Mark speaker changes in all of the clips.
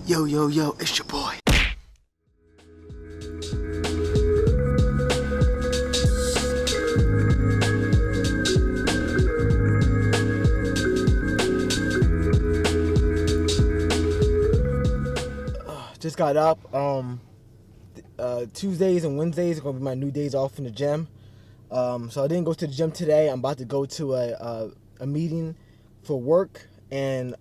Speaker 1: Yo, yo, yo, it's your boy. Just got up. Tuesdays and Wednesdays are gonna be my new days off in the gym. So I didn't go to the gym today. I'm about to go to a meeting for work, and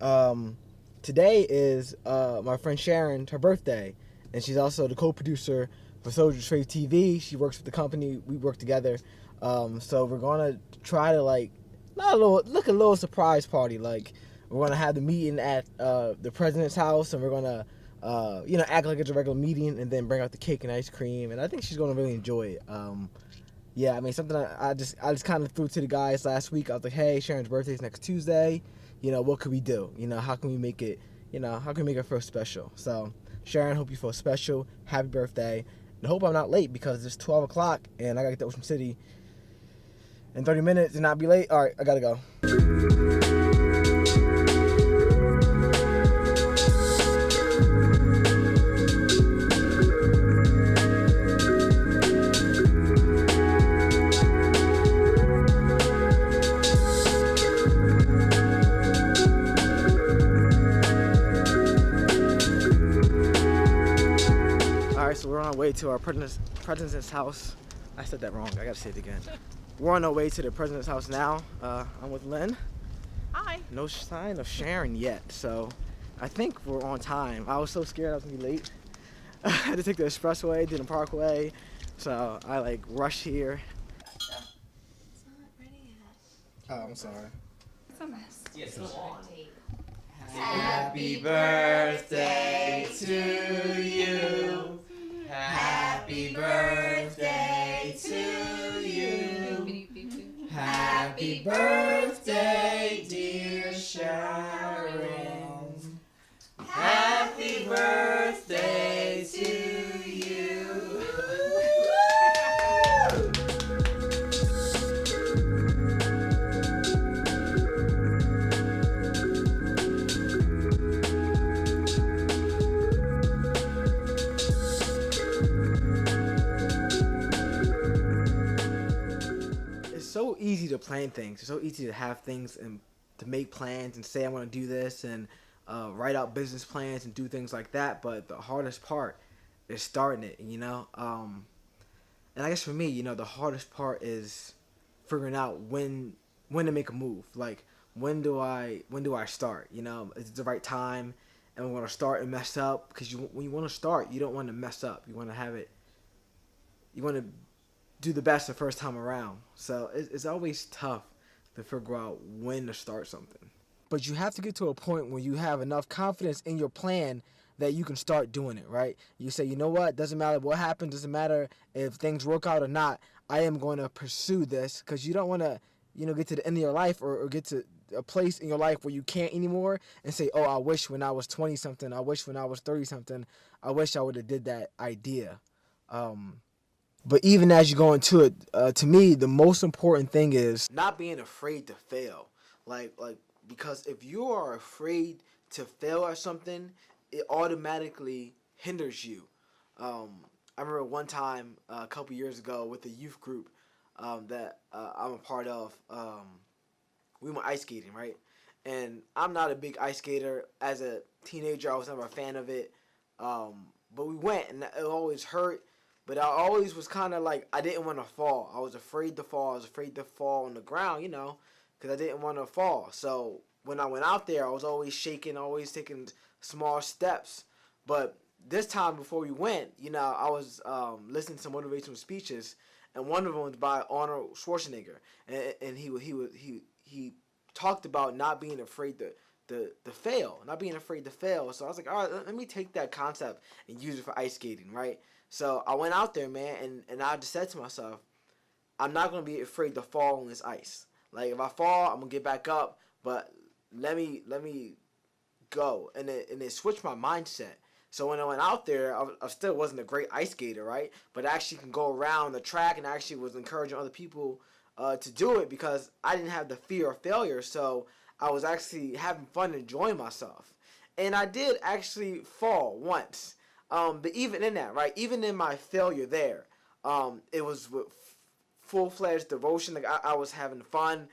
Speaker 1: today is my friend Sharon, her birthday, and she's also the co-producer for Soldier Trade TV. She works with the company. We work together. So we're gonna try to look a little surprise party. Like, we're gonna have the meeting at the president's house, and we're gonna act like it's a regular meeting, and then bring out the cake and ice cream. And I think she's gonna really enjoy it. Yeah, I mean, something I just kind of threw to the guys last week. I was like, hey, Sharon's birthday is next Tuesday. What could we do? How can we make it? How can we make her feel special? So, Sharon, hope you feel special. Happy birthday. And hope I'm not late, because it's 12 o'clock and I gotta get to Ocean City in 30 minutes and not be late. All right, I gotta go. So we're on our way to our president's house. I said that wrong. I gotta say it again. We're on our way to the president's house now. I'm with Lynn.
Speaker 2: Hi.
Speaker 1: No sign of Sharon yet, so I think we're on time. I was so scared I was gonna be late. I had to take the expressway, did the parkway, so I rushed here.
Speaker 2: It's not ready yet.
Speaker 1: Oh, I'm sorry.
Speaker 2: It's a mess.
Speaker 3: Yes, it's on.
Speaker 4: Happy birthday to you. Happy birthday to you. Happy birthday, dear Sharon. Happy birthday to you.
Speaker 1: So easy to plan things. It's so easy to have things and to make plans and say I'm going to do this and write out business plans and do things like that. But the hardest part is starting it, And I guess for me, the hardest part is figuring out when to make a move. Like, when do I start? Is it the right time? And we want to start and mess up, because when you want to start, you don't want to mess up. You want to have it. You want to do the best the first time around. So it's always tough to figure out when to start something. But you have to get to a point where you have enough confidence in your plan that you can start doing it, right? You say, you know what, doesn't matter what happens, doesn't matter if things work out or not, I am going to pursue this, because you don't want to, get to the end of your life or get to a place in your life where you can't anymore and say, oh, I wish when I was 20-something, I wish when I was 30-something, I wish I would have did that idea. But even as you go into it, to me, the most important thing is not being afraid to fail. Because if you are afraid to fail at something, it automatically hinders you. I remember one time a couple years ago with a youth group that I'm a part of. We went ice skating, right? And I'm not a big ice skater. As a teenager, I was never a fan of it. But we went, and it always hurt. But I always was kind of like, I didn't want to fall. I was afraid to fall. I was afraid to fall on the ground, because I didn't want to fall. So when I went out there, I was always shaking, always taking small steps. But this time before we went, I was listening to motivational speeches, and one of them was by Arnold Schwarzenegger, and he talked about not being afraid to fail, not being afraid to fail. So I was like, all right, let me take that concept and use it for ice skating, right? So I went out there, man, and I just said to myself, I'm not going to be afraid to fall on this ice. Like, if I fall, I'm going to get back up, but let me go. And it switched my mindset. So when I went out there, I still wasn't a great ice skater, right? But I actually can go around the track, and I actually was encouraging other people to do it, because I didn't have the fear of failure. So I was actually having fun and enjoying myself. And I did actually fall once. But even in that, right? Even in my failure there, it was with full-fledged devotion. Like I was having fun.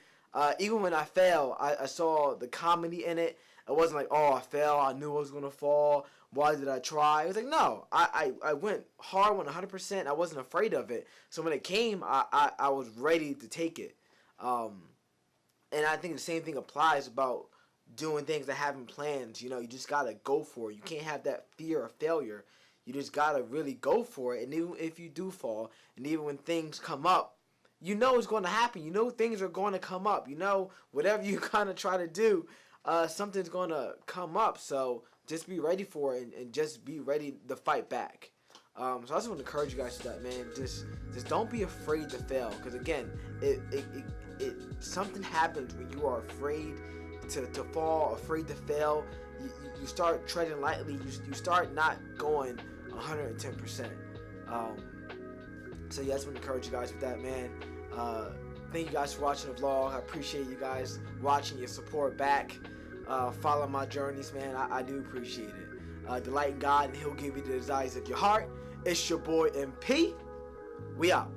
Speaker 1: Even when I fell, I saw the comedy in it. It wasn't like, oh, I fell. I knew I was gonna fall. Why did I try? It was like, no. I went hard, went 100%. I wasn't afraid of it. So when it came, I was ready to take it. And I think the same thing applies about doing things that having plans. You know, you just gotta go for it. You can't have that fear of failure. You just gotta really go for it. And even if you do fall, and even when things come up, you know it's going to happen. You know things are going to come up. You know whatever you kind of try to do, something's going to come up. So just be ready for it and just be ready to fight back. So I just want to encourage you guys to that, man. Just don't be afraid to fail. Because again, it something happens when you are afraid to fall, afraid to fail. You start treading lightly. You start not going 110%. So yeah, I just want to encourage you guys with that, man. Thank you guys for watching the vlog. I appreciate you guys watching, your support back. Follow my journeys, man. I do appreciate it. Delight in God, and He'll give you the desires of your heart. It's your boy MP. We out.